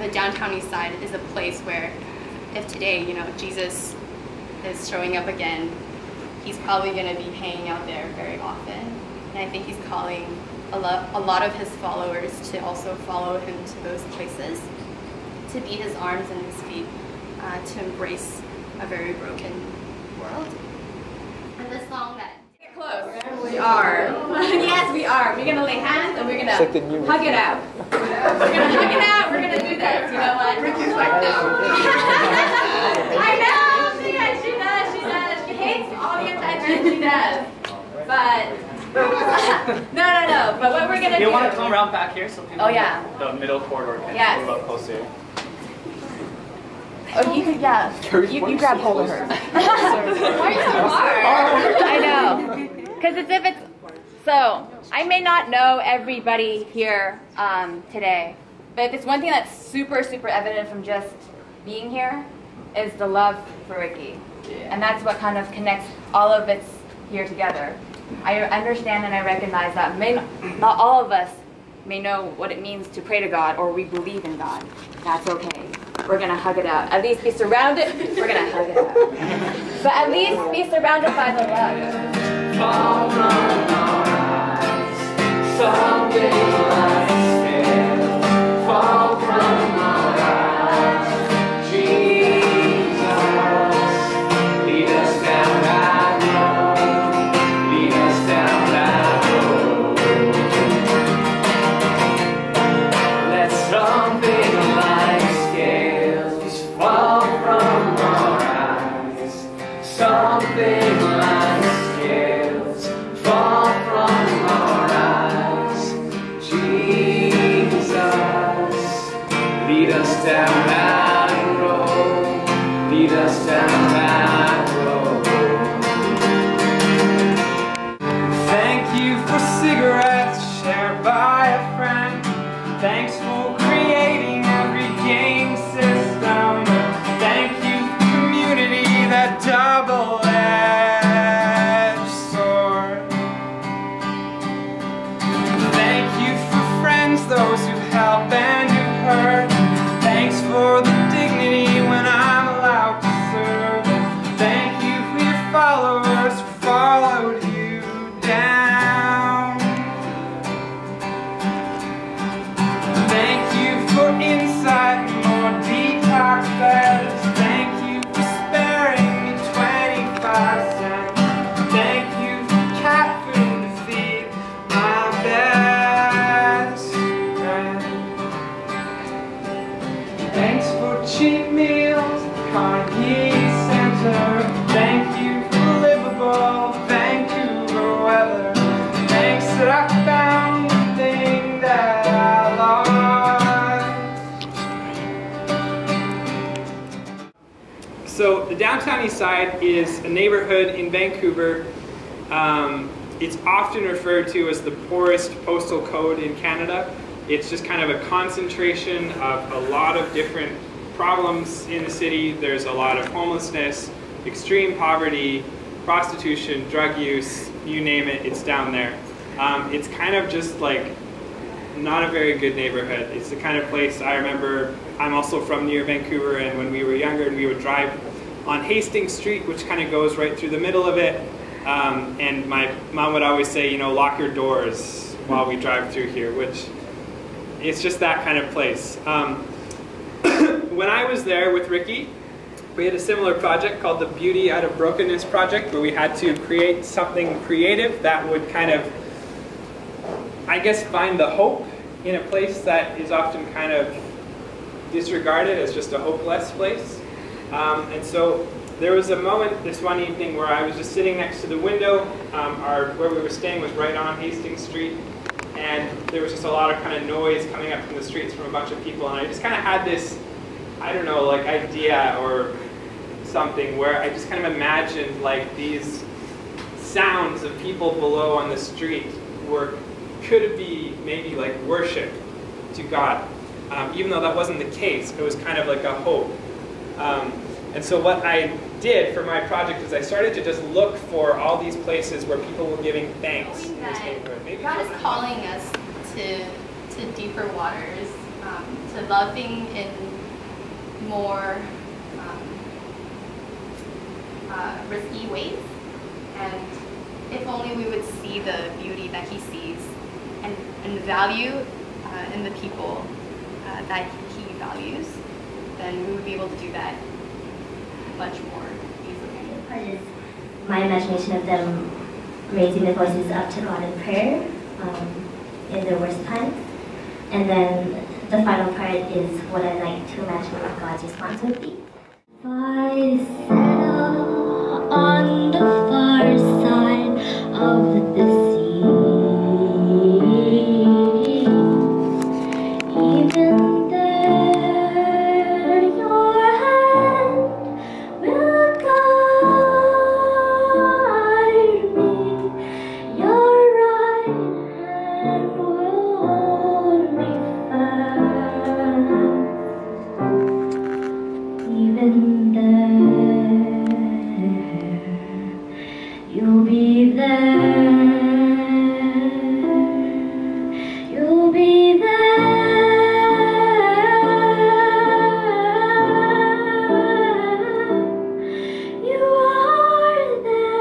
the downtown east side is a place where if today, Jesus is showing up again, he's probably going to be hanging out there very often. And I think he's calling a lot of his followers to also follow him to those places, to be his arms and his feet, to embrace a very broken world. And this song that... Get close. We are. Yes, we are. We're going to lay hands and we're going to hug it out. We're going to hug it out. We're going to do this. You know what? Ricki's like this. I know. She does. She hates all the attention. She does. But... no. But what we're going to do... You want to come around back here so people the middle corridor can move up closer. Oh, you could, you grab hold of her. Why are you so hard? I know. Because so, I may not know everybody here today, but if it's one thing that's super, super evident from just being here, is the love for Ricki. And that's what kind of connects all of us here together. I understand and I recognize that not all of us may know what it means to pray to God or we believe in God. That's okay. We're going to hug it out. At least be surrounded. We're going to hug it out. But at least be surrounded by the love. Fall from our eyes, something like scale. Fall from our eyes, Jesus. Lead us down that road. Lead us down that road. Let something like scales fall from our eyes. Something like scales fall from our eyes. Jesus, lead us down that road. Lead us down that road. Thank you for cigarettes shared by a friend. Thanks for creating every game system. Thank you for community, that double-edged sword. Thank you for friends, those who help and who hurt. Thanks for the dignity when I'm allowed to serve. Thank you for your followers who followed you down. Thank you for insight and more detox beds. Thank you for sparing me 25 cents. Thank you for cat food to feed my best friend. Thanks for cheap meals at Carnegie Center. Thank you for livable Vancouver weather. Thanks that I found the thing that I lost. So the downtown east side is a neighborhood in Vancouver. It's often referred to as the poorest postal code in Canada. It's just kind of a concentration of a lot of different problems in the city. There's a lot of homelessness, extreme poverty, prostitution, drug use, you name it, it's down there. It's kind of just like not a very good neighborhood. It's the kind of place I remember, I'm also from near Vancouver, and when we were younger and we would drive on Hastings Street, which kind of goes right through the middle of it, and my mom would always say, lock your doors while we drive through here, which it's just that kind of place. When I was there with Ricki, we had a similar project called the Beauty Out of Brokenness project, where we had to create something creative that would kind of, I guess, find the hope in a place that is often kind of disregarded as just a hopeless place. And so there was a moment this one evening where I was just sitting next to the window. Where we were staying was right on Hastings Street, and there was just a lot of kind of noise coming up from the streets from a bunch of people, and I just kind of had this, I don't know, like idea or something where I just kind of imagined like these sounds of people below on the street could be maybe like worship to God, even though that wasn't the case. It was kind of like a hope. And so what I did for my project is I started to just look for all these places where people were giving thanks in this neighborhood. God is calling us to deeper waters, loving in more risky ways. And if only we would see the beauty that he sees and value in the people that he values, then we would be able to do that much more easily. Part is my imagination of them raising their voices up to God in prayer in their worst times. And then the final part is what I like to imagine what God's response would be. If I settle on the far side of the sea, even there your hand will guide me, your right hand will hold me fast. Even there, you'll be there. You'll be there. You are there.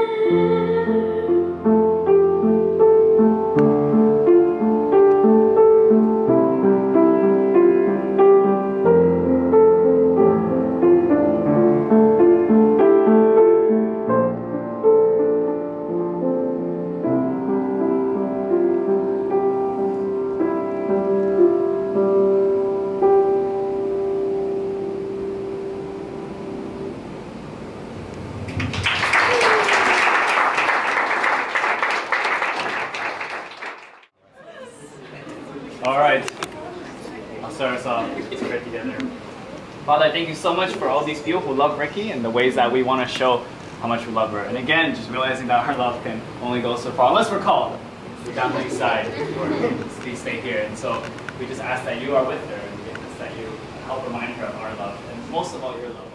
All right, I'll start us off. Let's pray together. Father, I thank you so much for all these people who love Ricki and the ways that we want to show how much we love her. And again, just realizing that our love can only go so far, unless we're called. We're down the east side, or we stay here. And so we just ask that you are with her, and that you help remind her of our love, and most of all, your love.